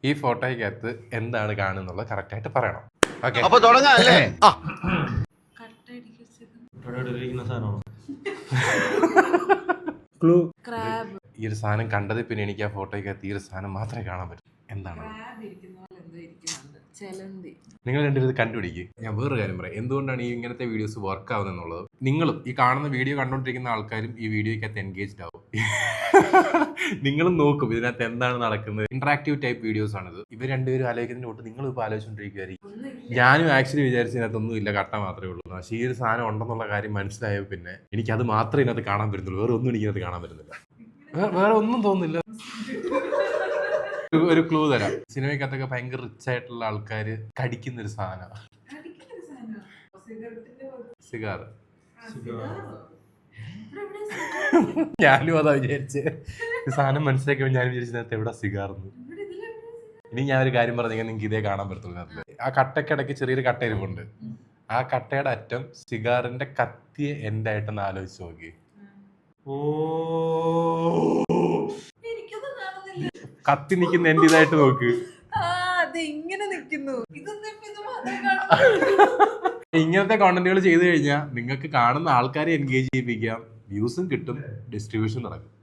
ഈ ഫോട്ടോയ്ക്കകത്ത് എന്താണ് കാണുന്നുള്ളത് കറക്റ്റ് ആയിട്ട് പറയണം. ഓക്കെ, അപ്പൊ തുടങ്ങാം അല്ലേ? ഈ ഒരു സാധനം കണ്ടത് പിന്നെ എനിക്ക് ആ ഫോട്ടോയ്ക്കകത്ത് ഈ ഒരു സാധനം മാത്രമേ കാണാൻ പറ്റൂ. എന്താണ് നിങ്ങൾ രണ്ടുപേരും ഇത് കണ്ടുപിടിക്കുക. ഞാൻ വേറൊരു കാര്യം പറയാം, എന്തുകൊണ്ടാണ് ഈ ഇങ്ങനത്തെ വീഡിയോസ് വർക്ക് ആവുന്നത് എന്നുള്ളത്. നിങ്ങളും ഈ കാണുന്ന വീഡിയോ കണ്ടുകൊണ്ടിരിക്കുന്ന ആൾക്കാരും ഈ വീഡിയോയ്ക്കകത്ത് എൻഗേജ്ഡ് ആവും. നിങ്ങളും നോക്കും ഇതിനകത്ത് എന്താണ് നടക്കുന്നത്. ഇന്ററാക്റ്റീവ് ടൈപ്പ് വീഡിയോസ് ആണിത്. ഇവർ രണ്ടുപേരും ആലോചിക്കുന്നതിന് തൊട്ട് നിങ്ങളും ഇപ്പോൾ ആലോചിച്ചുകൊണ്ടിരിക്കുകയായിരിക്കും. ഞാനും ആക്ച്വലി വിചാരിച്ച ഇതിനകത്തൊന്നും ഇല്ല, കട്ട മാത്രമേ ഉള്ളൂ. പക്ഷേ ഈ ഒരു സാധനം ഉണ്ടെന്നുള്ള കാര്യം മനസ്സിലായപ്പോൾ പിന്നെ എനിക്കത് മാത്രമേ ഇതിനകത്ത് കാണാൻ പറ്റുന്നുള്ളൂ. വേറെ ഒന്നും എനിക്കത് കാണാൻ പറ്റുന്നില്ല. വേറെ ഒന്നും തോന്നുന്നില്ല. ഒരു ക്ലൂ തരാം. സിനിമയ്ക്കകത്തൊക്കെ ഭയങ്കര റിച്ച് ആയിട്ടുള്ള ആൾക്കാര് കടിക്കുന്ന ഒരു സാധനമാണ് സിഗാർ. ഞാനും അതാ വിചാരിച്ച് ഈ സാധനം മനസ്സിലാക്കിയപ്പോൾ ഞാൻ വിചാരിച്ചതിനകത്ത് എവിടെ സിഗാർന്ന്. ഇനി ഞാൻ ഒരു കാര്യം പറഞ്ഞെങ്കിൽ നിങ്ങൾക്ക് ഇതേ കാണാൻ പറ്റത്തുള്ളൂ. ആ കട്ടക്കിടയ്ക്ക് ചെറിയൊരു കട്ട ഇരിപ്പുണ്ട്. ആ കട്ടയുടെ അറ്റം സിഗാറിന്റെ കത്തിയ എൻഡായിട്ടൊന്ന് ആലോചിച്ച് നോക്കി. കത്തി നിൽക്കുന്ന എന്റെ ഇതായിട്ട് നോക്ക്. ഇങ്ങനത്തെ കോണ്ടന്റുകൾ ചെയ്തു കഴിഞ്ഞാൽ നിങ്ങൾക്ക് കാണുന്ന ആൾക്കാരെ എൻഗേജ് ചെയ്യിപ്പിക്കാം, വ്യൂസും കിട്ടും, ഡിസ്ട്രിബ്യൂഷൻ നടക്കും.